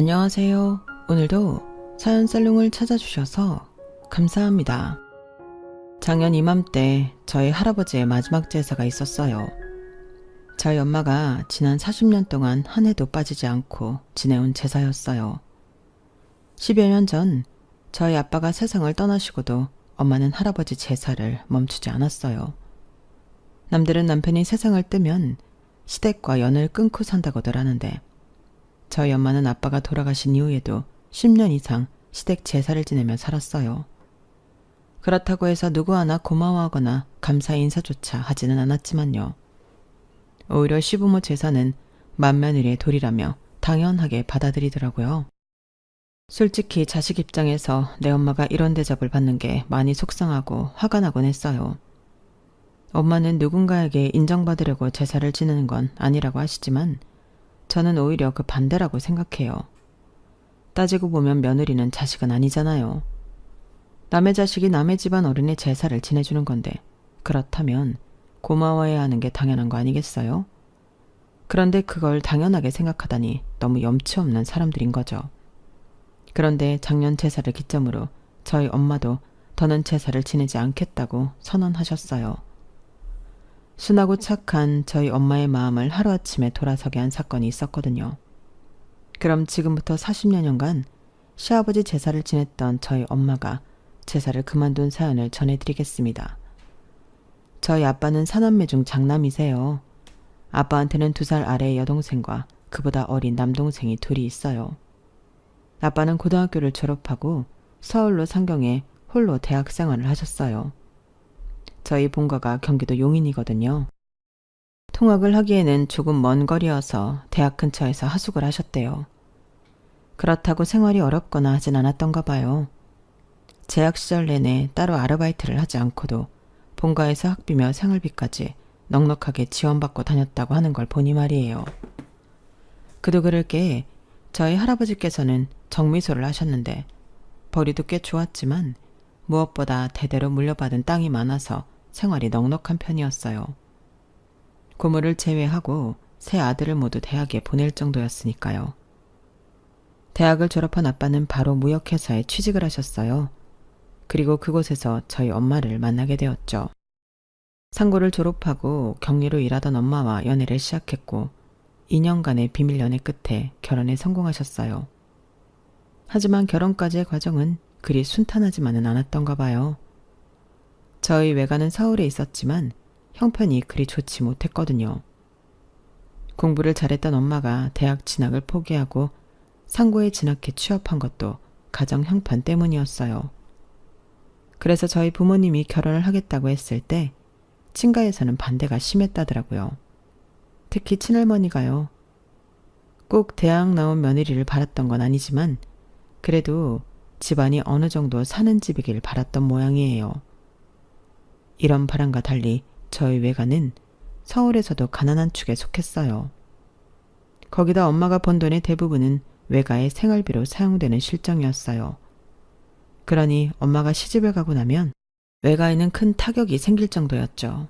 안녕하세요. 오늘도 사연 살롱을 찾아주셔서 감사합니다. 작년 이맘때 저희 할아버지의 마지막 제사가 있었어요. 저희 엄마가 지난 40년 동안 한 해도 빠지지 않고 지내온 제사였어요. 10여 년 전 저희 아빠가 세상을 떠나시고도 엄마는 할아버지 제사를 멈추지 않았어요. 남들은 남편이 세상을 뜨면 시댁과 연을 끊고 산다고들 하는데 저희 엄마는 아빠가 돌아가신 이후에도 10년 이상 시댁 제사를 지내며 살았어요. 그렇다고 해서 누구 하나 고마워하거나 감사 인사조차 하지는 않았지만요. 오히려 시부모 제사는 맏며느리의 도리라며 당연하게 받아들이더라고요. 솔직히 자식 입장에서 내 엄마가 이런 대접을 받는 게 많이 속상하고 화가 나곤 했어요. 엄마는 누군가에게 인정받으려고 제사를 지내는 건 아니라고 하시지만 저는 오히려 그 반대라고 생각해요. 따지고 보면 며느리는 자식은 아니잖아요. 남의 자식이 남의 집안 어른의 제사를 지내주는 건데 그렇다면 고마워해야 하는 게 당연한 거 아니겠어요? 그런데 그걸 당연하게 생각하다니 너무 염치 없는 사람들인 거죠. 그런데 작년 제사를 기점으로 저희 엄마도 더는 제사를 지내지 않겠다고 선언하셨어요. 순하고 착한 저희 엄마의 마음을 하루아침에 돌아서게 한 사건이 있었거든요. 그럼 지금부터 40여년간 시아버지 제사를 지냈던 저희 엄마가 제사를 그만둔 사연을 전해드리겠습니다. 저희 아빠는 사남매 중 장남이세요. 아빠한테는 2살 아래의 여동생과 그보다 어린 남동생이 둘이 있어요. 아빠는 고등학교를 졸업하고 서울로 상경해 홀로 대학 생활을 하셨어요. 저희 본가가 경기도 용인이거든요. 통학을 하기에는 조금 먼 거리여서 대학 근처에서 하숙을 하셨대요. 그렇다고 생활이 어렵거나 하진 않았던가 봐요. 재학 시절 내내 따로 아르바이트를 하지 않고도 본가에서 학비며 생활비까지 넉넉하게 지원받고 다녔다고 하는 걸 보니 말이에요. 그도 그럴 게 저희 할아버지께서는 정미소를 하셨는데 벌이도 꽤 좋았지만 무엇보다 대대로 물려받은 땅이 많아서 생활이 넉넉한 편이었어요. 고모를 제외하고 세 아들을 모두 대학에 보낼 정도였으니까요. 대학을 졸업한 아빠는 바로 무역회사에 취직을 하셨어요. 그리고 그곳에서 저희 엄마를 만나게 되었죠. 상고를 졸업하고 격리로 일하던 엄마와 연애를 시작했고 2년간의 비밀 연애 끝에 결혼에 성공하셨어요. 하지만 결혼까지의 과정은 그리 순탄하지만은 않았던가 봐요. 저희 외가는 서울에 있었지만 형편이 그리 좋지 못했거든요. 공부를 잘했던 엄마가 대학 진학을 포기하고 상고에 진학해 취업한 것도 가정 형편 때문이었어요. 그래서 저희 부모님이 결혼을 하겠다고 했을 때 친가에서는 반대가 심했다더라고요. 특히 친할머니가요. 꼭 대학 나온 며느리를 바랐던 건 아니지만 그래도 집안이 어느 정도 사는 집이길 바랐던 모양이에요. 이런 바람과 달리 저희 외가는 서울에서도 가난한 축에 속했어요. 거기다 엄마가 번 돈의 대부분은 외가의 생활비로 사용되는 실정이었어요. 그러니 엄마가 시집을 가고 나면 외가에는 큰 타격이 생길 정도였죠.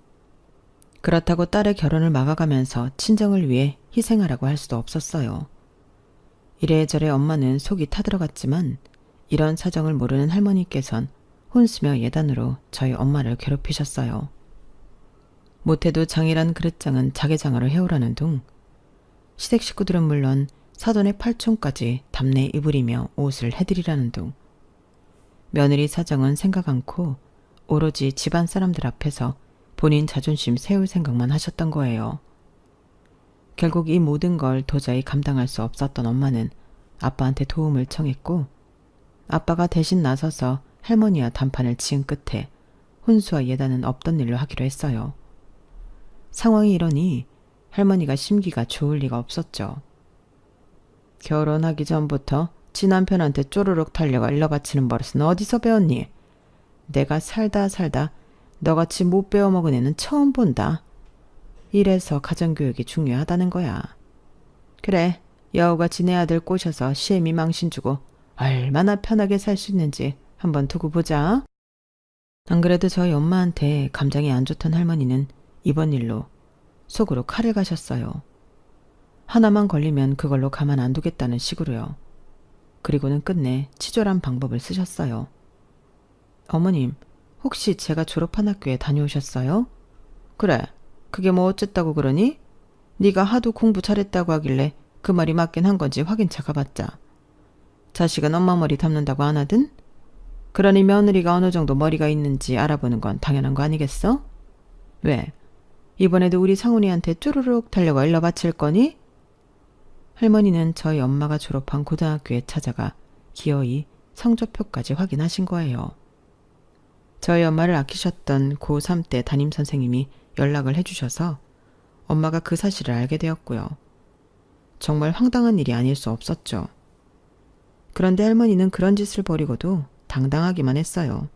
그렇다고 딸의 결혼을 막아가면서 친정을 위해 희생하라고 할 수도 없었어요. 이래저래 엄마는 속이 타들어갔지만 이런 사정을 모르는 할머니께선 혼수며 예단으로 저희 엄마를 괴롭히셨어요. 못해도 장이란 그릇장은 자개장으로 해오라는 둥 시댁 식구들은 물론 사돈의 팔촌까지 답례 입으리며 옷을 해드리라는 둥 며느리 사정은 생각 않고 오로지 집안 사람들 앞에서 본인 자존심 세울 생각만 하셨던 거예요. 결국 이 모든 걸 도저히 감당할 수 없었던 엄마는 아빠한테 도움을 청했고 아빠가 대신 나서서 할머니와 단판을 지은 끝에 혼수와 예단은 없던 일로 하기로 했어요. 상황이 이러니 할머니가 심기가 좋을 리가 없었죠. 결혼하기 전부터 지 남편한테 쪼르륵 달려가 일러 바치는 버릇은 어디서 배웠니? 내가 살다 너같이 못 배워먹은 애는 처음 본다. 이래서 가정교육이 중요하다는 거야. 그래, 여우같이 내 아들 꼬셔서 시애미 망신 주고 얼마나 편하게 살 수 있는지 한번 두고 보자. 안 그래도 저희 엄마한테 감정이 안 좋던 할머니는 이번 일로 속으로 칼을 가셨어요. 하나만 걸리면 그걸로 가만 안 두겠다는 식으로요. 그리고는 끝내 치졸한 방법을 쓰셨어요. 어머님, 혹시 제가 졸업한 학교에 다녀오셨어요? 그래, 그게 뭐 어쨌다고 그러니? 네가 하도 공부 잘했다고 하길래 그 말이 맞긴 한 건지 확인차 가봤자. 자식은 엄마 머리 담는다고 안 하든? 그러니 며느리가 어느 정도 머리가 있는지 알아보는 건 당연한 거 아니겠어? 왜? 이번에도 우리 상훈이한테 쭈루룩 달려가 일러 바칠 거니? 할머니는 저희 엄마가 졸업한 고등학교에 찾아가 기어이 성적표까지 확인하신 거예요. 저희 엄마를 아끼셨던 고3 때 담임선생님이 연락을 해주셔서 엄마가 그 사실을 알게 되었고요. 정말 황당한 일이 아닐 수 없었죠. 그런데 할머니는 그런 짓을 벌이고도 당당하기만 했어요.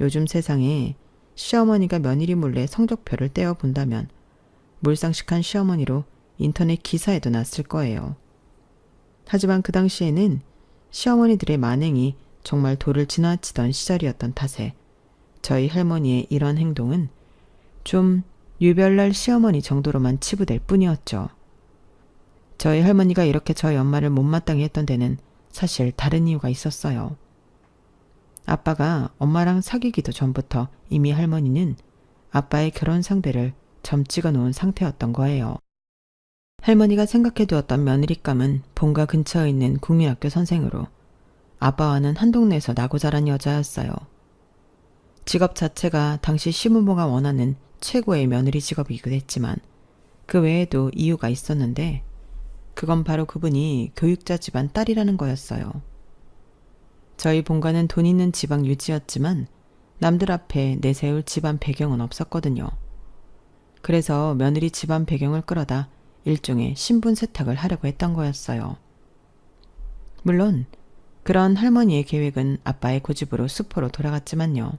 요즘 세상에 시어머니가 며느리 몰래 성적표를 떼어본다면 몰상식한 시어머니로 인터넷 기사에도 났을 거예요. 하지만 그 당시에는 시어머니들의 만행이 정말 도를 지나치던 시절이었던 탓에 저희 할머니의 이런 행동은 좀 유별날 시어머니 정도로만 치부될 뿐이었죠. 저희 할머니가 이렇게 저희 엄마를 못마땅히 했던 데는 사실 다른 이유가 있었어요. 아빠가 엄마랑 사귀기도 전부터 이미 할머니는 아빠의 결혼 상대를 점 찍어 놓은 상태였던 거예요. 할머니가 생각해 두었던 며느리감은 본가 근처에 있는 국민학교 선생으로 아빠와는 한 동네에서 나고 자란 여자였어요. 직업 자체가 당시 시부모가 원하는 최고의 며느리 직업이기도 했지만 그 외에도 이유가 있었는데 그건 바로 그분이 교육자 집안 딸이라는 거였어요. 저희 본가는 돈 있는 지방 유지였지만 남들 앞에 내세울 집안 배경은 없었거든요. 그래서 며느리 집안 배경을 끌어다 일종의 신분 세탁을 하려고 했던 거였어요. 물론 그런 할머니의 계획은 아빠의 고집으로 수포로 돌아갔지만요.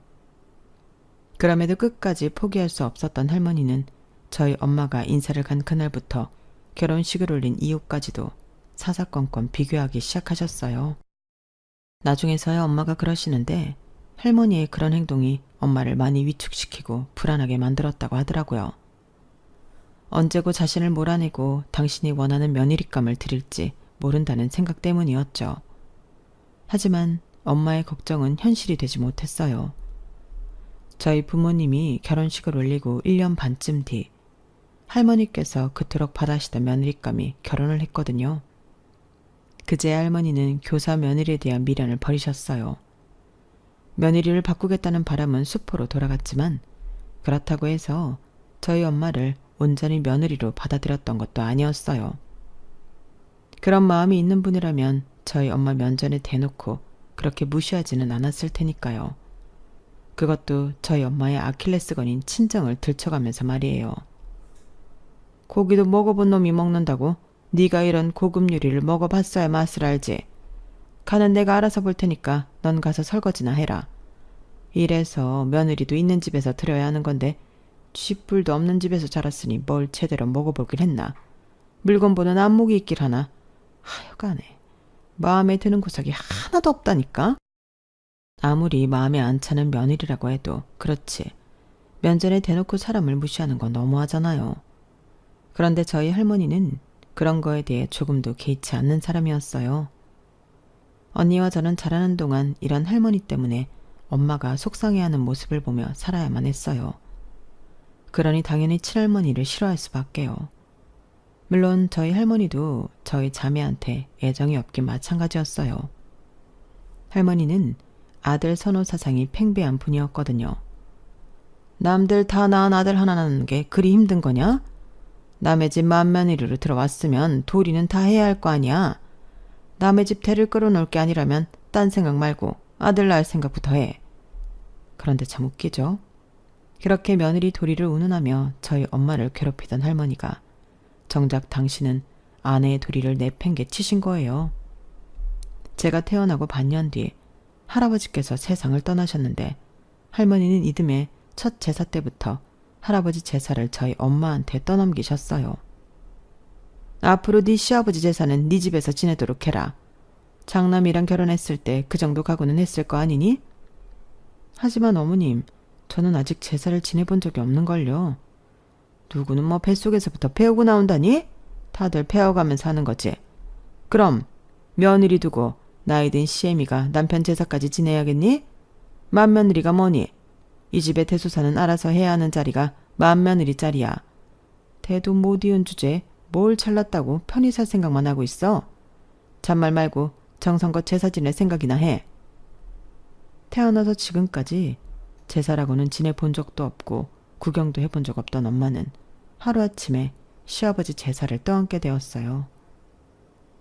그럼에도 끝까지 포기할 수 없었던 할머니는 저희 엄마가 인사를 간 그날부터 결혼식을 올린 이유까지도 사사건건 비교하기 시작하셨어요. 나중에서야 엄마가 그러시는데 할머니의 그런 행동이 엄마를 많이 위축시키고 불안하게 만들었다고 하더라고요. 언제고 자신을 몰아내고 당신이 원하는 며느리감을 드릴지 모른다는 생각 때문이었죠. 하지만 엄마의 걱정은 현실이 되지 못했어요. 저희 부모님이 결혼식을 올리고 1년 반쯤 뒤 할머니께서 그토록 바라시던 며느리감이 결혼을 했거든요. 그제 할머니는 교사 며느리에 대한 미련을 버리셨어요. 며느리를 바꾸겠다는 바람은 수포로 돌아갔지만 그렇다고 해서 저희 엄마를 온전히 며느리로 받아들였던 것도 아니었어요. 그런 마음이 있는 분이라면 저희 엄마 면전에 대놓고 그렇게 무시하지는 않았을 테니까요. 그것도 저희 엄마의 아킬레스건인 친정을 들춰가면서 말이에요. 고기도 먹어본 놈이 먹는다고 네가 이런 고급 요리를 먹어봤어야 맛을 알지. 간은 내가 알아서 볼 테니까 넌 가서 설거지나 해라. 이래서 며느리도 있는 집에서 들여야 하는 건데 쥐뿔도 없는 집에서 자랐으니 뭘 제대로 먹어보길 했나. 물건 보는 안목이 있길 하나. 하여간에 마음에 드는 구석이 하나도 없다니까. 아무리 마음에 안 차는 며느리라고 해도 그렇지. 면전에 대놓고 사람을 무시하는 건 너무하잖아요. 그런데 저희 할머니는 그런 거에 대해 조금도 개의치 않는 사람이었어요. 언니와 저는 자라는 동안 이런 할머니 때문에 엄마가 속상해하는 모습을 보며 살아야만 했어요. 그러니 당연히 친할머니를 싫어할 수밖에요. 물론 저희 할머니도 저희 자매한테 애정이 없긴 마찬가지였어요. 할머니는 아들 선호 사상이 팽배한 분이었거든요. 남들 다 낳은 아들 하나 낳는 게 그리 힘든 거냐? 남의 집 맏며느리로 들어왔으면 도리는 다 해야 할 거 아니야. 남의 집 대를 끌어놓을 게 아니라면 딴 생각 말고 아들 낳을 생각부터 해. 그런데 참 웃기죠. 그렇게 며느리 도리를 운운하며 저희 엄마를 괴롭히던 할머니가 정작 당신은 아내의 도리를 내팽개 치신 거예요. 제가 태어나고 반년 뒤 할아버지께서 세상을 떠나셨는데 할머니는 이듬해 첫 제사 때부터 할아버지 제사를 저희 엄마한테 떠넘기셨어요. 앞으로 네 시아버지 제사는 네 집에서 지내도록 해라. 장남이랑 결혼했을 때 그 정도 각오는 했을 거 아니니? 하지만 어머님, 저는 아직 제사를 지내본 적이 없는걸요. 누구는 뭐 뱃속에서부터 배우고 나온다니? 다들 배워가면서 하는 거지. 그럼 며느리 두고 나이 든 시애미가 남편 제사까지 지내야겠니? 맏며느리가 뭐니? 이 집의 대소사는 알아서 해야 하는 자리가 맏며느리 자리야. 대도 못 이은 주제 뭘 잘났다고 편히 살 생각만 하고 있어? 잔말 말고 정성껏 제사 지낼 생각이나 해. 태어나서 지금까지 제사라고는 지내본 적도 없고 구경도 해본 적 없던 엄마는 하루아침에 시아버지 제사를 떠안게 되었어요.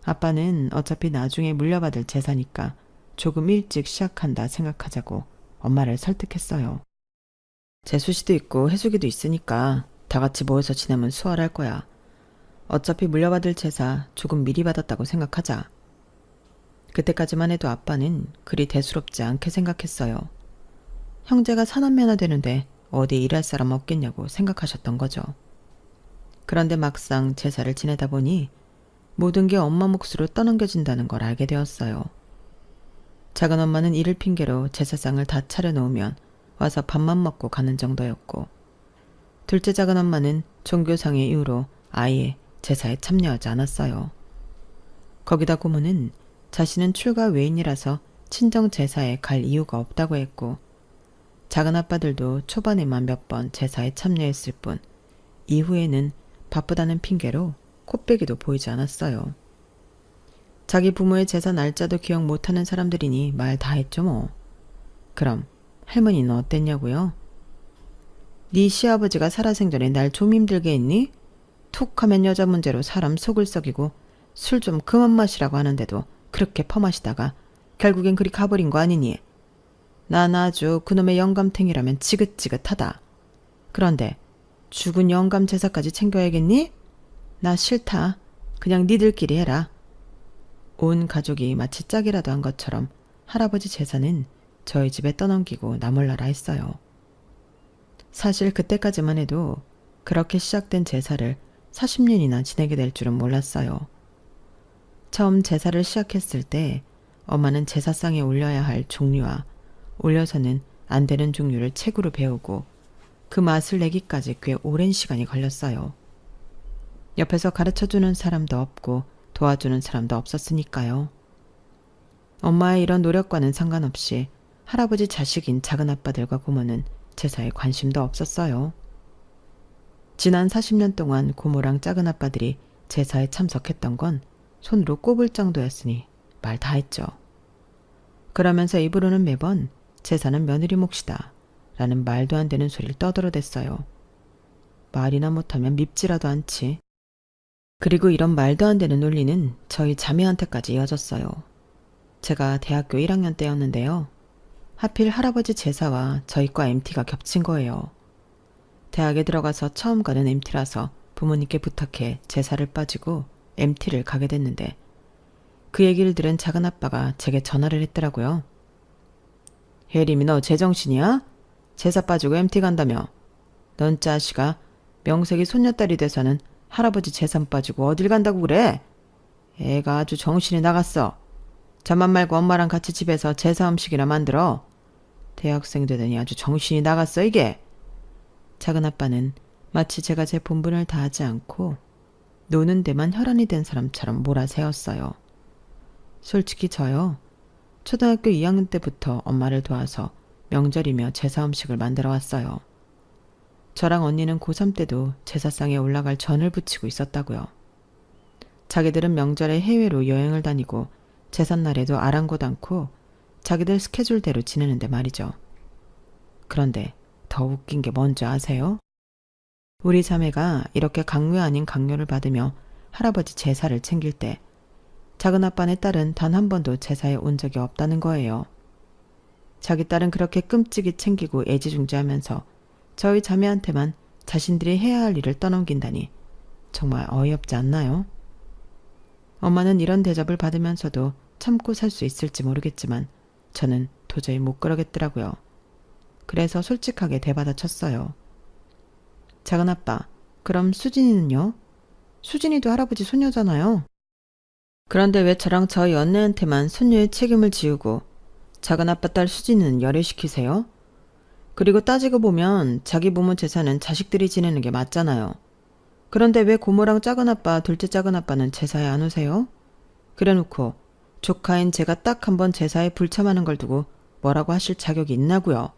아빠는 어차피 나중에 물려받을 제사니까 조금 일찍 시작한다 생각하자고 엄마를 설득했어요. 제수씨도 있고 해수기도 있으니까 다 같이 모여서 지내면 수월할 거야. 어차피 물려받을 제사 조금 미리 받았다고 생각하자. 그때까지만 해도 아빠는 그리 대수롭지 않게 생각했어요. 형제가 사남매나 되는데 어디 일할 사람 없겠냐고 생각하셨던 거죠. 그런데 막상 제사를 지내다 보니 모든 게 엄마 몫으로 떠넘겨진다는 걸 알게 되었어요. 작은엄마는 일을 핑계로 제사상을 다 차려놓으면 와서 밥만 먹고 가는 정도였고, 둘째 작은엄마는 종교상의 이유로 아예 제사에 참여하지 않았어요. 거기다 고모는 자신은 출가 외인이라서 친정 제사에 갈 이유가 없다고 했고, 작은아빠들도 초반에만 몇 번 제사에 참여했을 뿐 이후에는 바쁘다는 핑계로 코빼기도 보이지 않았어요. 자기 부모의 제사 날짜도 기억 못하는 사람들이니 말 다 했죠 뭐. 그럼 할머니는 어땠냐고요? 네 시아버지가 살아생전에 날 좀 힘들게 했니? 툭 하면 여자 문제로 사람 속을 썩이고 술 좀 그만 마시라고 하는데도 그렇게 퍼마시다가 결국엔 그리 가버린 거 아니니? 난 아주 그놈의 영감탱이라면 지긋지긋하다. 그런데 죽은 영감 제사까지 챙겨야겠니? 나 싫다. 그냥 니들끼리 해라. 온 가족이 마치 짝이라도 한 것처럼 할아버지 제사는 저희 집에 떠넘기고 나몰라라 했어요. 사실 그때까지만 해도 그렇게 시작된 제사를 40년이나 지내게 될 줄은 몰랐어요. 처음 제사를 시작했을 때 엄마는 제사상에 올려야 할 종류와 올려서는 안 되는 종류를 책으로 배우고 그 맛을 내기까지 꽤 오랜 시간이 걸렸어요. 옆에서 가르쳐주는 사람도 없고 도와주는 사람도 없었으니까요. 엄마의 이런 노력과는 상관없이 할아버지 자식인 작은아빠들과 고모는 제사에 관심도 없었어요. 지난 40년 동안 고모랑 작은아빠들이 제사에 참석했던 건 손으로 꼽을 정도였으니 말 다 했죠. 그러면서 입으로는 매번 제사는 며느리 몫이다 라는 말도 안 되는 소리를 떠들어댔어요. 말이나 못하면 밉지라도 않지. 그리고 이런 말도 안 되는 논리는 저희 자매한테까지 이어졌어요. 제가 대학교 1학년 때였는데요. 하필 할아버지 제사와 저희 과 MT가 겹친 거예요. 대학에 들어가서 처음 가는 MT라서 부모님께 부탁해 제사를 빠지고 MT를 가게 됐는데 그 얘기를 들은 작은아빠가 제게 전화를 했더라고요. 혜림이 너 제정신이야? 제사 빠지고 MT 간다며. 넌 짜시가 명색이 손녀딸이 돼서는 할아버지 재산 빠지고 어딜 간다고 그래? 애가 아주 정신이 나갔어. 자만 말고 엄마랑 같이 집에서 제사 음식이나 만들어. 대학생 되더니 아주 정신이 나갔어 이게. 작은아빠는 마치 제가 제 본분을 다하지 않고 노는 데만 혈안이 된 사람처럼 몰아세웠어요. 솔직히 저요. 초등학교 2학년 때부터 엄마를 도와서 명절이며 제사 음식을 만들어 왔어요. 저랑 언니는 고3 때도 제사상에 올라갈 전을 부치고 있었다고요. 자기들은 명절에 해외로 여행을 다니고 제삿날에도 아랑곳 않고 자기들 스케줄대로 지내는데 말이죠. 그런데 더 웃긴 게 뭔지 아세요? 우리 자매가 이렇게 강요 아닌 강요를 받으며 할아버지 제사를 챙길 때 작은아빠네 딸은 단 한 번도 제사에 온 적이 없다는 거예요. 자기 딸은 그렇게 끔찍이 챙기고 애지중지하면서 저희 자매한테만 자신들이 해야 할 일을 떠넘긴다니 정말 어이없지 않나요? 엄마는 이런 대접을 받으면서도 참고 살 수 있을지 모르겠지만 저는 도저히 못 그러겠더라고요. 그래서 솔직하게 대받아쳤어요. 작은아빠, 그럼 수진이는요? 수진이도 할아버지 손녀잖아요. 그런데 왜 저랑 저희 언니한테만 손녀의 책임을 지우고 작은아빠 딸 수진이는 열애시키세요? 그리고 따지고 보면 자기 부모 제사는 자식들이 지내는 게 맞잖아요. 그런데 왜 고모랑 작은아빠, 둘째 작은아빠는 제사에 안 오세요? 그래놓고 조카인 제가 딱 한 번 제사에 불참하는 걸 두고 뭐라고 하실 자격이 있나고요.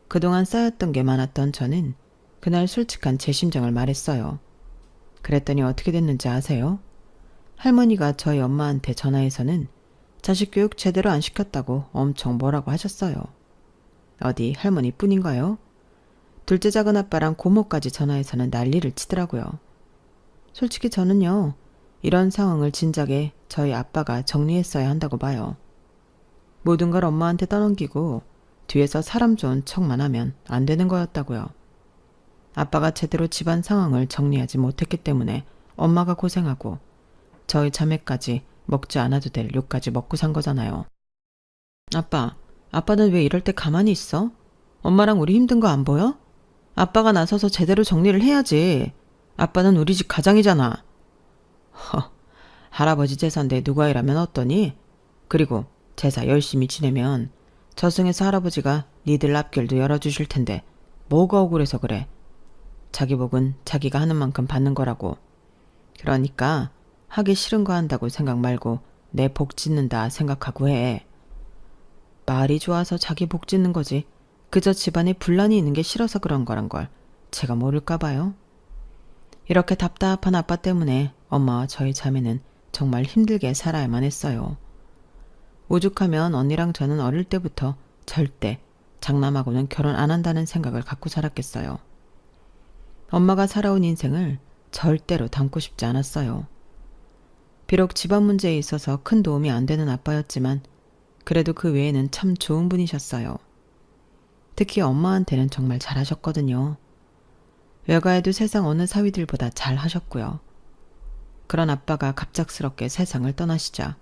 그동안 쌓였던 게 많았던 저는 그날 솔직한 제 심정을 말했어요. 그랬더니 어떻게 됐는지 아세요? 할머니가 저희 엄마한테 전화해서는 자식 교육 제대로 안 시켰다고 엄청 뭐라고 하셨어요. 어디 할머니뿐인가요? 둘째 작은 아빠랑 고모까지 전화해서는 난리를 치더라고요. 솔직히 저는요, 이런 상황을 진작에 저희 아빠가 정리했어야 한다고 봐요. 모든 걸 엄마한테 떠넘기고 뒤에서 사람 좋은 척만 하면 안 되는 거였다고요. 아빠가 제대로 집안 상황을 정리하지 못했기 때문에 엄마가 고생하고 저희 자매까지 먹지 않아도 될 욕까지 먹고 산 거잖아요. 아빠는 왜 이럴 때 가만히 있어? 엄마랑 우리 힘든 거 안 보여? 아빠가 나서서 제대로 정리를 해야지. 아빠는 우리 집 가장이잖아. 할아버지 제사인데 누가 일하면 어떠니? 그리고 제사 열심히 지내면 저승에서 할아버지가 니들 앞길도 열어주실 텐데 뭐가 억울해서 그래. 자기 복은 자기가 하는 만큼 받는 거라고. 그러니까 하기 싫은 거 한다고 생각 말고 내 복 짓는다 생각하고 해. 말이 좋아서 자기 복 짓는 거지. 그저 집안에 분란이 있는 게 싫어서 그런 거란 걸 제가 모를까 봐요. 이렇게 답답한 아빠 때문에 엄마와 저희 자매는 정말 힘들게 살아야만 했어요. 오죽하면 언니랑 저는 어릴 때부터 절대 장남하고는 결혼 안 한다는 생각을 갖고 살았겠어요. 엄마가 살아온 인생을 절대로 담고 싶지 않았어요. 비록 집안 문제에 있어서 큰 도움이 안 되는 아빠였지만 그래도 그 외에는 참 좋은 분이셨어요. 특히 엄마한테는 정말 잘하셨거든요. 외가에도 세상 어느 사위들보다 잘 하셨고요. 그런 아빠가 갑작스럽게 세상을 떠나시자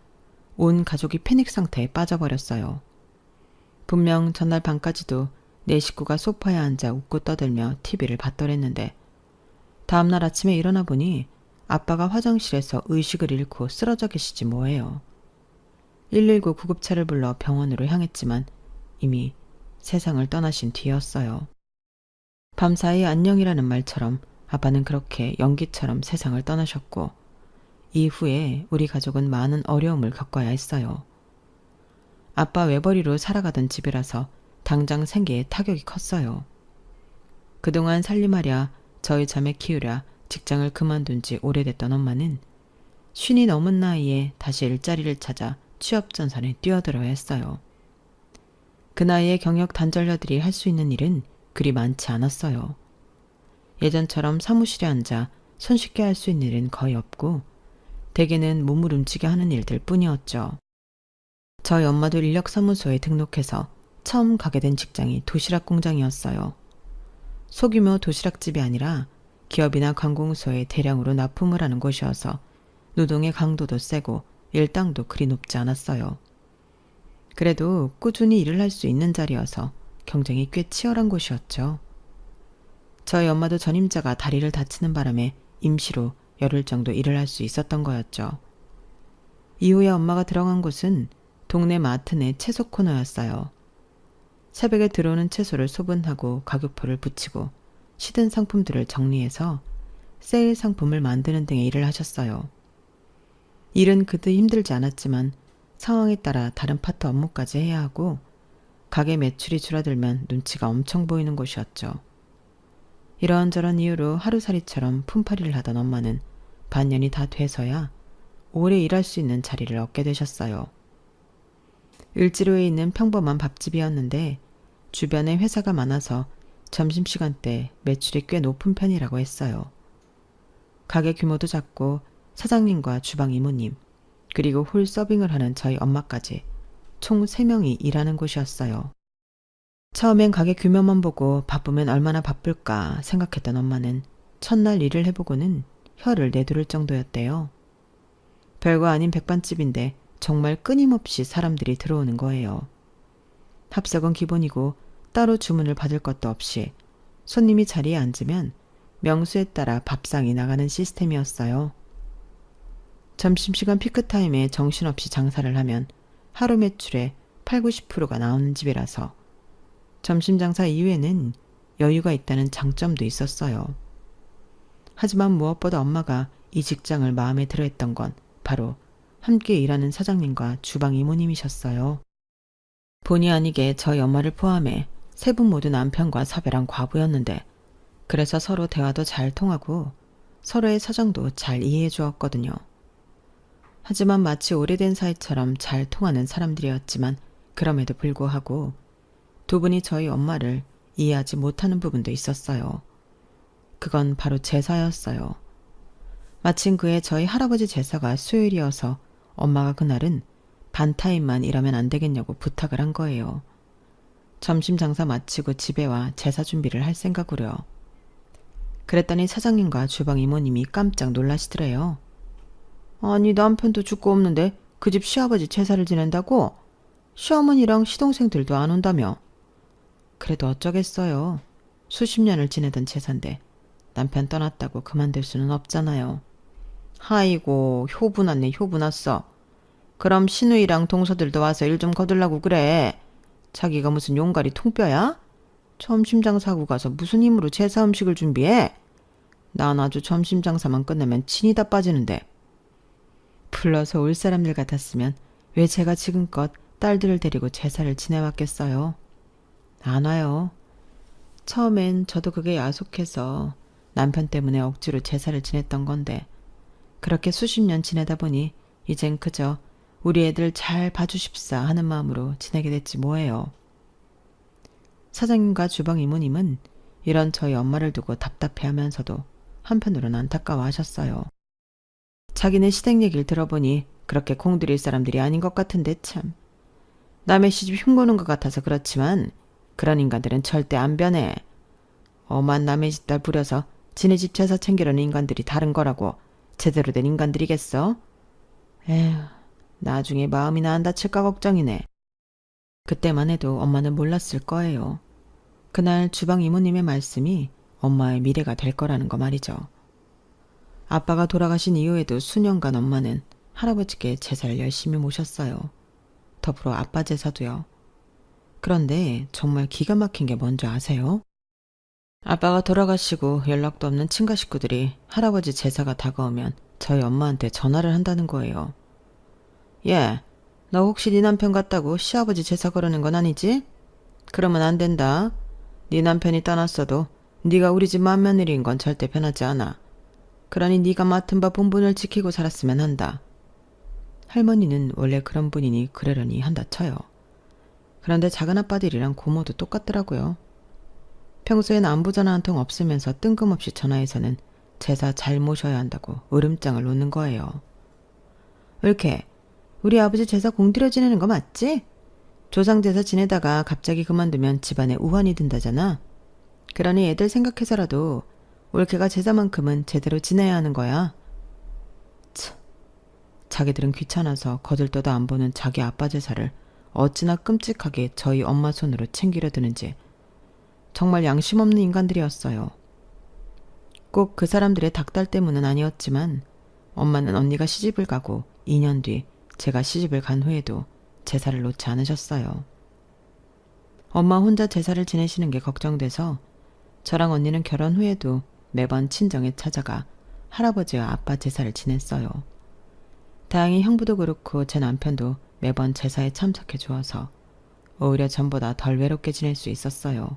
온 가족이 패닉 상태에 빠져버렸어요. 분명 전날 밤까지도 네 식구가 소파에 앉아 웃고 떠들며 TV를 봤더랬는데 다음날 아침에 일어나 보니 아빠가 화장실에서 의식을 잃고 쓰러져 계시지 뭐예요. 119 구급차를 불러 병원으로 향했지만 이미 세상을 떠나신 뒤였어요. 밤사이 안녕이라는 말처럼 아빠는 그렇게 연기처럼 세상을 떠나셨고 이후에 우리 가족은 많은 어려움을 겪어야 했어요. 아빠 외벌이로 살아가던 집이라서 당장 생계에 타격이 컸어요. 그동안 살림하랴 저희 자매 키우랴 직장을 그만둔 지 오래됐던 엄마는 50이 넘은 나이에 다시 일자리를 찾아 취업전선에 뛰어들어야 했어요. 그 나이에 경력 단절녀들이 할 수 있는 일은 그리 많지 않았어요. 예전처럼 사무실에 앉아 손쉽게 할 수 있는 일은 거의 없고 대개는 몸을 움직여 하는 일들 뿐이었죠. 저희 엄마도 인력사무소에 등록해서 처음 가게 된 직장이 도시락 공장이었어요. 소규모 도시락집이 아니라 기업이나 관공서에 대량으로 납품을 하는 곳이어서 노동의 강도도 세고 일당도 그리 높지 않았어요. 그래도 꾸준히 일을 할 수 있는 자리여서 경쟁이 꽤 치열한 곳이었죠. 저희 엄마도 전임자가 다리를 다치는 바람에 임시로 열흘 정도 일을 할 수 있었던 거였죠. 이후에 엄마가 들어간 곳은 동네 마트 내 채소 코너였어요. 새벽에 들어오는 채소를 소분하고 가격표를 붙이고 시든 상품들을 정리해서 세일 상품을 만드는 등의 일을 하셨어요. 일은 그득 힘들지 않았지만 상황에 따라 다른 파트 업무까지 해야 하고 가게 매출이 줄어들면 눈치가 엄청 보이는 곳이었죠. 이런저런 이유로 하루살이처럼 품팔이를 하던 엄마는 반년이 다 돼서야 오래 일할 수 있는 자리를 얻게 되셨어요. 을지로에 있는 평범한 밥집이었는데 주변에 회사가 많아서 점심시간 때 매출이 꽤 높은 편이라고 했어요. 가게 규모도 작고 사장님과 주방 이모님 그리고 홀 서빙을 하는 저희 엄마까지 총 3명이 일하는 곳이었어요. 처음엔 가게 규모만 보고 바쁘면 얼마나 바쁠까 생각했던 엄마는 첫날 일을 해보고는 혀를 내두를 정도였대요. 별거 아닌 백반집인데 정말 끊임없이 사람들이 들어오는 거예요. 합석은 기본이고 따로 주문을 받을 것도 없이 손님이 자리에 앉으면 명수에 따라 밥상이 나가는 시스템이었어요. 점심시간 피크타임에 정신없이 장사를 하면 하루 매출의 80~90%가 나오는 집이라서 점심 장사 이후에는 여유가 있다는 장점도 있었어요. 하지만 무엇보다 엄마가 이 직장을 마음에 들어했던 건 바로 함께 일하는 사장님과 주방 이모님이셨어요. 본의 아니게 저희 엄마를 포함해 세 분 모두 남편과 사별한 과부였는데 그래서 서로 대화도 잘 통하고 서로의 사정도 잘 이해해 주었거든요. 하지만 마치 오래된 사이처럼 잘 통하는 사람들이었지만 그럼에도 불구하고 두 분이 저희 엄마를 이해하지 못하는 부분도 있었어요. 그건 바로 제사였어요. 마침 그해 저희 할아버지 제사가 수요일이어서 엄마가 그날은 반타임만 일하면 안 되겠냐고 부탁을 한 거예요. 점심 장사 마치고 집에 와 제사 준비를 할 생각으로요. 그랬더니 사장님과 주방 이모님이 깜짝 놀라시더래요. 아니 남편도 죽고 없는데 그 집 시아버지 제사를 지낸다고? 시어머니랑 시동생들도 안 온다며. 그래도 어쩌겠어요. 수십 년을 지내던 제사인데 남편 떠났다고 그만둘 수는 없잖아요. 아이고 효부 났네 효부 났어. 그럼 시누이랑 동서들도 와서 일 좀 거들라고 그래. 자기가 무슨 용가리 통뼈야? 점심장사하고 가서 무슨 힘으로 제사 음식을 준비해? 난 아주 점심장사만 끝내면 진이 다 빠지는데. 불러서 올 사람들 같았으면 왜 제가 지금껏 딸들을 데리고 제사를 지내왔겠어요? 안 와요. 처음엔 저도 그게 야속해서 남편 때문에 억지로 제사를 지냈던 건데 그렇게 수십 년 지내다 보니 이젠 그저 우리 애들 잘 봐주십사 하는 마음으로 지내게 됐지 뭐예요. 사장님과 주방 이모님은 이런 저희 엄마를 두고 답답해하면서도 한편으로는 안타까워하셨어요. 자기네 시댁 얘기를 들어보니 그렇게 공들일 사람들이 아닌 것 같은데 참. 남의 시집 흉보는 것 같아서 그렇지만 그런 인간들은 절대 안 변해. 엄한 남의 집 딸 부려서 지네 집 제사 챙기려는 인간들이 다른 거라고 제대로 된 인간들이겠어? 에휴, 나중에 마음이나 안 다칠까 걱정이네. 그때만 해도 엄마는 몰랐을 거예요. 그날 주방 이모님의 말씀이 엄마의 미래가 될 거라는 거 말이죠. 아빠가 돌아가신 이후에도 수년간 엄마는 할아버지께 제사를 열심히 모셨어요. 더불어 아빠 제사도요. 그런데 정말 기가 막힌 게 뭔지 아세요? 아빠가 돌아가시고 연락도 없는 친가 식구들이 할아버지 제사가 다가오면 저희 엄마한테 전화를 한다는 거예요. 예, 너 혹시 네 남편 같다고 시아버지 제사 거르는 건 아니지? 그러면 안 된다. 네 남편이 떠났어도 네가 우리 집 맏며느리인 건 절대 변하지 않아. 그러니 네가 맡은 바 본분을 지키고 살았으면 한다. 할머니는 원래 그런 분이니 그러려니 한다 쳐요. 그런데 작은아빠들이랑 고모도 똑같더라고요. 평소엔 안부 전화 한 통 없으면서 뜬금없이 전화해서는 제사 잘 모셔야 한다고 으름장을 놓는 거예요. 이렇게 우리 아버지 제사 공들여 지내는 거 맞지? 조상 제사 지내다가 갑자기 그만두면 집안에 우환이 든다잖아. 그러니 애들 생각해서라도 올케가 제사만큼은 제대로 지내야 하는 거야. 참, 자기들은 귀찮아서 거들떠도 안 보는 자기 아빠 제사를 어찌나 끔찍하게 저희 엄마 손으로 챙기려 드는지 정말 양심 없는 인간들이었어요. 꼭 그 사람들의 닥달 때문은 아니었지만 엄마는 언니가 시집을 가고 2년 뒤 제가 시집을 간 후에도 제사를 놓지 않으셨어요. 엄마 혼자 제사를 지내시는 게 걱정돼서 저랑 언니는 결혼 후에도 매번 친정에 찾아가 할아버지와 아빠 제사를 지냈어요. 다행히 형부도 그렇고 제 남편도 매번 제사에 참석해 주어서 오히려 전보다 덜 외롭게 지낼 수 있었어요.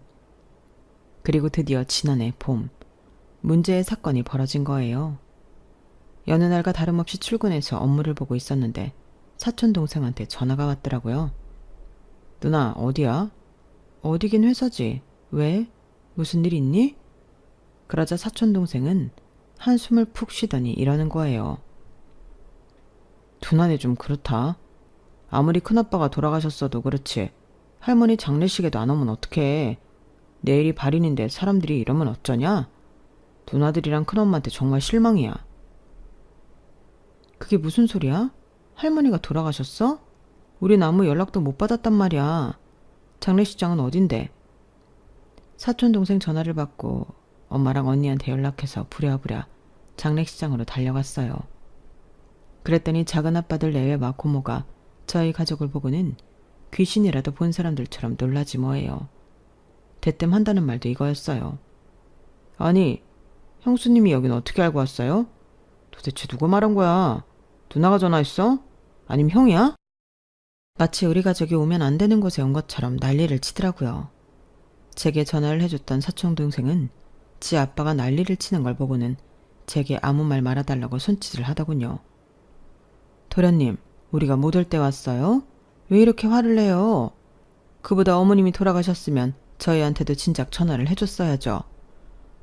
그리고 드디어 지난해 봄, 문제의 사건이 벌어진 거예요. 여느 날과 다름없이 출근해서 업무를 보고 있었는데 사촌 동생한테 전화가 왔더라고요. 누나 어디야? 어디긴 회사지. 왜? 무슨 일 있니? 그러자 사촌 동생은 한숨을 푹 쉬더니 이러는 거예요. 두나네 좀 그렇다. 아무리 큰아빠가 돌아가셨어도 그렇지 할머니 장례식에도 안 오면 어떡해. 내일이 발인인데 사람들이 이러면 어쩌냐? 누나들이랑 큰엄마한테 정말 실망이야. 그게 무슨 소리야? 할머니가 돌아가셨어? 우린 아무 연락도 못 받았단 말이야. 장례식장은 어딘데? 사촌 동생 전화를 받고 엄마랑 언니한테 연락해서 부랴부랴 장례식장으로 달려갔어요. 그랬더니 작은아빠들 내외 마고모가 저희 가족을 보고는 귀신이라도 본 사람들처럼 놀라지 뭐예요. 대뜸 한다는 말도 이거였어요. 아니, 형수님이 여긴 어떻게 알고 왔어요? 도대체 누가 말한 거야? 누나가 전화했어? 아님 형이야? 마치 우리 가족이 오면 안 되는 곳에 온 것처럼 난리를 치더라고요. 제게 전화를 해줬던 사촌동생은 지 아빠가 난리를 치는 걸 보고는 제게 아무 말 말아달라고 손짓을 하더군요. 도련님, 우리가 못 올 때 왔어요? 왜 이렇게 화를 내요? 그보다 어머님이 돌아가셨으면 저희한테도 진작 전화를 해줬어야죠.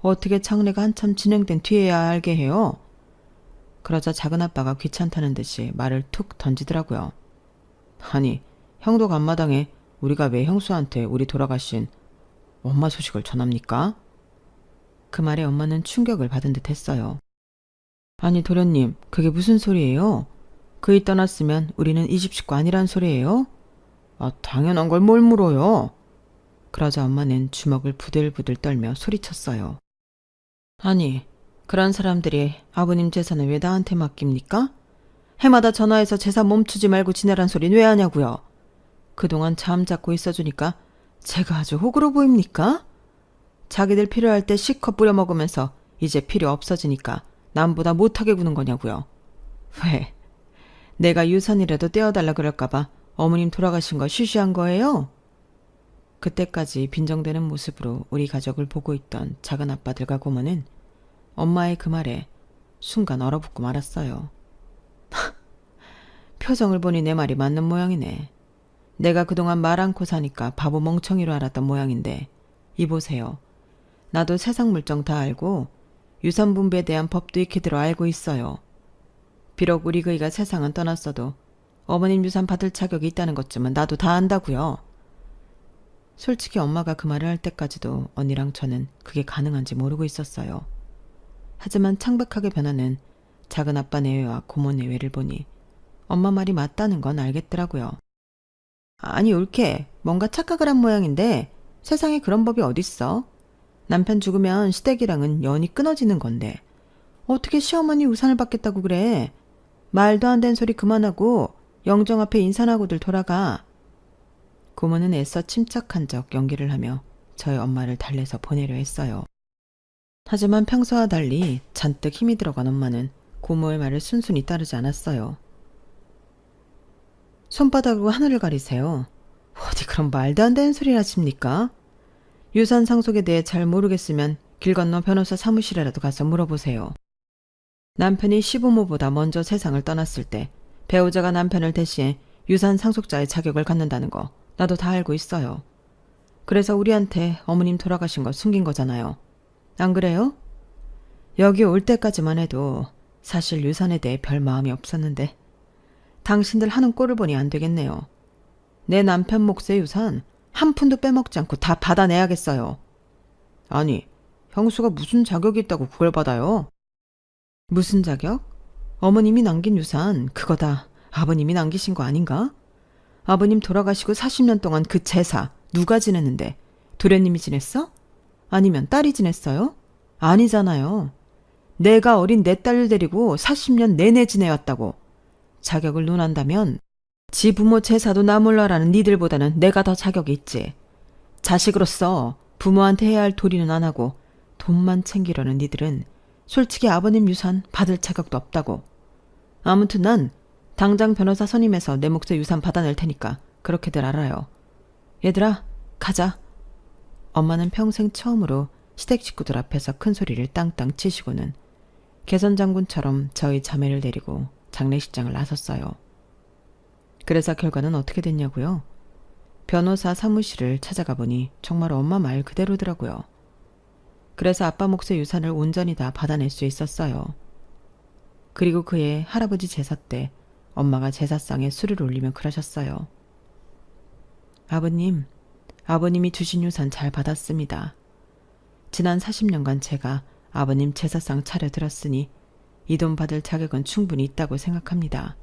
어떻게 창례가 한참 진행된 뒤에야 알게 해요? 그러자 작은아빠가 귀찮다는 듯이 말을 툭 던지더라고요. 아니, 형도 간마당에 우리가 왜 형수한테 우리 돌아가신 엄마 소식을 전합니까? 그 말에 엄마는 충격을 받은 듯 했어요. 아니 도련님, 그게 무슨 소리예요? 그이 떠났으면 우리는 이 집 식구 아니란 소리예요? 아, 당연한 걸 뭘 물어요? 그러자 엄마는 주먹을 부들부들 떨며 소리쳤어요. 아니, 그런 사람들이 아버님 재산을 왜 나한테 맡깁니까? 해마다 전화해서 재산 멈추지 말고 지내란 소린 왜 하냐고요? 그동안 잠 잡고 있어주니까 제가 아주 호구로 보입니까? 자기들 필요할 때 실컷 뿌려 먹으면서 이제 필요 없어지니까 남보다 못하게 구는 거냐고요. 왜? 내가 유산이라도 떼어달라 그럴까봐 어머님 돌아가신 거 쉬쉬한 거예요? 그때까지 빈정대는 모습으로 우리 가족을 보고 있던 작은 아빠들과 고모는 엄마의 그 말에 순간 얼어붙고 말았어요. 표정을 보니 내 말이 맞는 모양이네. 내가 그동안 말 않고 사니까 바보 멍청이로 알았던 모양인데 이보세요. 나도 세상 물정 다 알고 유산 분배에 대한 법도 익히 들어 알고 있어요. 비록 우리 그이가 세상은 떠났어도 어머님 유산 받을 자격이 있다는 것쯤은 나도 다 안다고요. 솔직히 엄마가 그 말을 할 때까지도 언니랑 저는 그게 가능한지 모르고 있었어요. 하지만 창백하게 변하는 작은 아빠 내외와 고모 내외를 보니 엄마 말이 맞다는 건 알겠더라고요. 아니 옳게 뭔가 착각을 한 모양인데 세상에 그런 법이 어딨어? 남편 죽으면 시댁이랑은 연이 끊어지는 건데 어떻게 시어머니 우산을 받겠다고 그래? 말도 안 되는 소리 그만하고 영정 앞에 인사하고들 돌아가. 고모는 애써 침착한 척 연기를 하며 저희 엄마를 달래서 보내려 했어요. 하지만 평소와 달리 잔뜩 힘이 들어간 엄마는 고모의 말을 순순히 따르지 않았어요. 손바닥으로 하늘을 가리세요. 어디 그런 말도 안 되는 소리를 하십니까? 유산 상속에 대해 잘 모르겠으면 길 건너 변호사 사무실에라도 가서 물어보세요. 남편이 시부모보다 먼저 세상을 떠났을 때 배우자가 남편을 대신해 유산 상속자의 자격을 갖는다는 거 나도 다 알고 있어요. 그래서 우리한테 어머님 돌아가신 거 숨긴 거잖아요. 안 그래요? 여기 올 때까지만 해도 사실 유산에 대해 별 마음이 없었는데 당신들 하는 꼴을 보니 안 되겠네요. 내 남편 몫의 유산 한 푼도 빼먹지 않고 다 받아내야겠어요. 아니, 형수가 무슨 자격이 있다고 그걸 받아요? 무슨 자격? 어머님이 남긴 유산 그거 다 아버님이 남기신 거 아닌가? 아버님 돌아가시고 40년 동안 그 제사 누가 지냈는데 도련님이 지냈어? 아니면 딸이 지냈어요? 아니잖아요. 내가 어린 내 딸을 데리고 40년 내내 지내왔다고. 자격을 논한다면 지 부모 제사도 나 몰라라는 니들보다는 내가 더 자격이 있지. 자식으로서 부모한테 해야 할 도리는 안 하고 돈만 챙기려는 니들은 솔직히 아버님 유산 받을 자격도 없다고. 아무튼 난 당장 변호사 선임해서 내 몫의 유산 받아낼 테니까 그렇게들 알아요. 얘들아, 가자. 엄마는 평생 처음으로 시댁 식구들 앞에서 큰 소리를 땅땅 치시고는 개선장군처럼 저희 자매를 데리고 장례식장을 나섰어요. 그래서 결과는 어떻게 됐냐고요? 변호사 사무실을 찾아가 보니 정말 엄마 말 그대로더라고요. 그래서 아빠 몫의 유산을 온전히 다 받아낼 수 있었어요. 그리고 그해 할아버지 제사 때 엄마가 제사상에 술을 올리며 그러셨어요. 아버님, 아버님이 주신 유산 잘 받았습니다. 지난 40년간 제가 아버님 제사상 차려들었으니 이 돈 받을 자격은 충분히 있다고 생각합니다.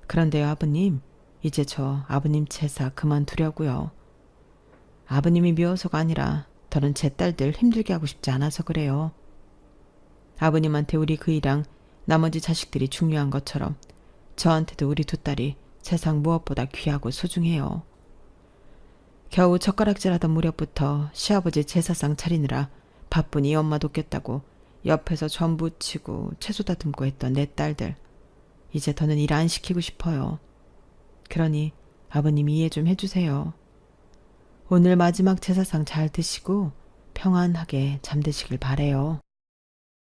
그런데요 아버님, 이제 저 아버님 제사 그만두려고요. 아버님이 미워서가 아니라 더는 제 딸들 힘들게 하고 싶지 않아서 그래요. 아버님한테 우리 그이랑 나머지 자식들이 중요한 것처럼 저한테도 우리 두 딸이 세상 무엇보다 귀하고 소중해요. 겨우 젓가락질하던 무렵부터 시아버지 제사상 차리느라 바쁘니 엄마 돕겠다고 옆에서 전부 치고 채소 다듬고 했던 내 딸들. 이제 더는 일 안 시키고 싶어요. 그러니 아버님 이해 좀 해주세요. 오늘 마지막 제사상 잘 드시고 평안하게 잠드시길 바래요.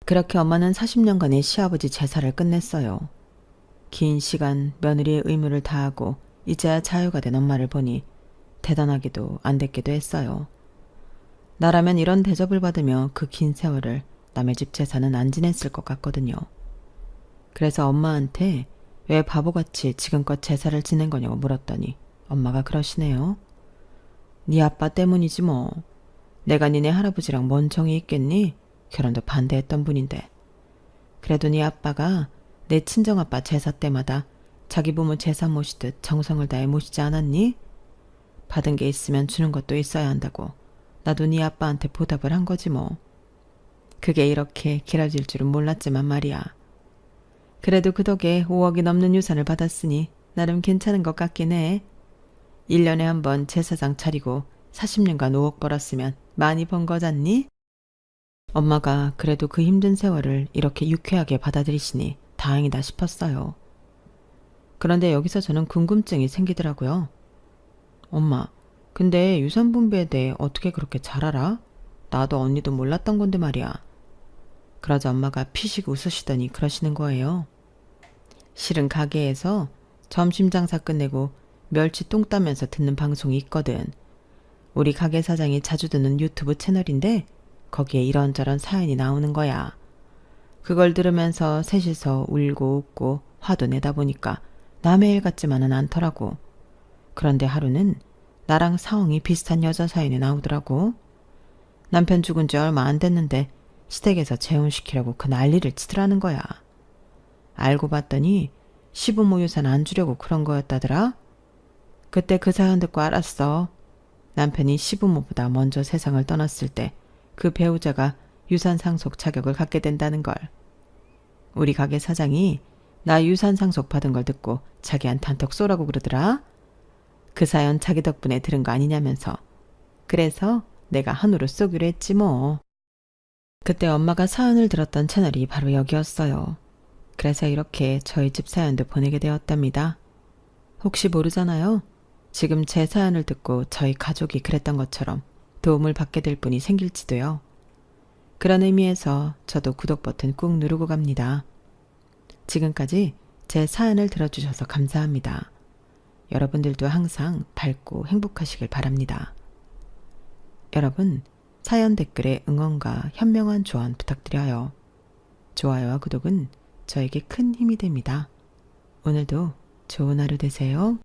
그렇게 엄마는 40년간의 시아버지 제사를 끝냈어요. 긴 시간 며느리의 의무를 다하고 이제야 자유가 된 엄마를 보니 대단하기도 안됐기도 했어요. 나라면 이런 대접을 받으며 그 긴 세월을 남의 집 제사는 안 지냈을 것 같거든요. 그래서 엄마한테 왜 바보같이 지금껏 제사를 지낸 거냐고 물었더니 엄마가 그러시네요. 네 아빠 때문이지 뭐. 내가 니네 할아버지랑 뭔 정이 있겠니? 결혼도 반대했던 분인데. 그래도 네 아빠가 내 친정아빠 제사 때마다 자기 부모 제사 모시듯 정성을 다해 모시지 않았니? 받은 게 있으면 주는 것도 있어야 한다고 나도 네 아빠한테 보답을 한 거지 뭐. 그게 이렇게 길어질 줄은 몰랐지만 말이야. 그래도 그 덕에 5억이 넘는 유산을 받았으니 나름 괜찮은 것 같긴 해. 1년에 한 번 제사상 차리고 40년간 5억 벌었으면 많이 번 거잖니? 엄마가 그래도 그 힘든 세월을 이렇게 유쾌하게 받아들이시니 다행이다 싶었어요. 그런데 여기서 저는 궁금증이 생기더라고요. 엄마, 근데 유산 분배에 대해 어떻게 그렇게 잘 알아? 나도 언니도 몰랐던 건데 말이야. 그러자 엄마가 피식 웃으시더니 그러시는 거예요. 실은 가게에서 점심 장사 끝내고 멸치 똥 따면서 듣는 방송이 있거든. 우리 가게 사장이 자주 듣는 유튜브 채널인데 거기에 이런저런 사연이 나오는 거야. 그걸 들으면서 셋이서 울고 웃고 화도 내다 보니까 남의 일 같지만은 않더라고. 그런데 하루는 나랑 상황이 비슷한 여자 사연이 나오더라고. 남편 죽은 지 얼마 안 됐는데 시댁에서 재혼시키려고 그 난리를 치더라는 거야. 알고 봤더니 시부모 유산 안 주려고 그런 거였다더라. 그때 그 사연 듣고 알았어. 남편이 시부모보다 먼저 세상을 떠났을 때 그 배우자가 유산 상속 자격을 갖게 된다는 걸. 우리 가게 사장이 나 유산 상속 받은 걸 듣고 자기한테 한턱 쏘라고 그러더라. 그 사연 자기 덕분에 들은 거 아니냐면서. 그래서 내가 한우로 쏘기로 했지 뭐. 그때 엄마가 사연을 들었던 채널이 바로 여기였어요. 그래서 이렇게 저희 집 사연도 보내게 되었답니다. 혹시 모르잖아요. 지금 제 사연을 듣고 저희 가족이 그랬던 것처럼 도움을 받게 될 분이 생길지도요. 그런 의미에서 저도 구독 버튼 꾹 누르고 갑니다. 지금까지 제 사연을 들어주셔서 감사합니다. 여러분들도 항상 밝고 행복하시길 바랍니다. 여러분, 사연 댓글에 응원과 현명한 조언 부탁드려요. 좋아요와 구독은 저에게 큰 힘이 됩니다. 오늘도 좋은 하루 되세요.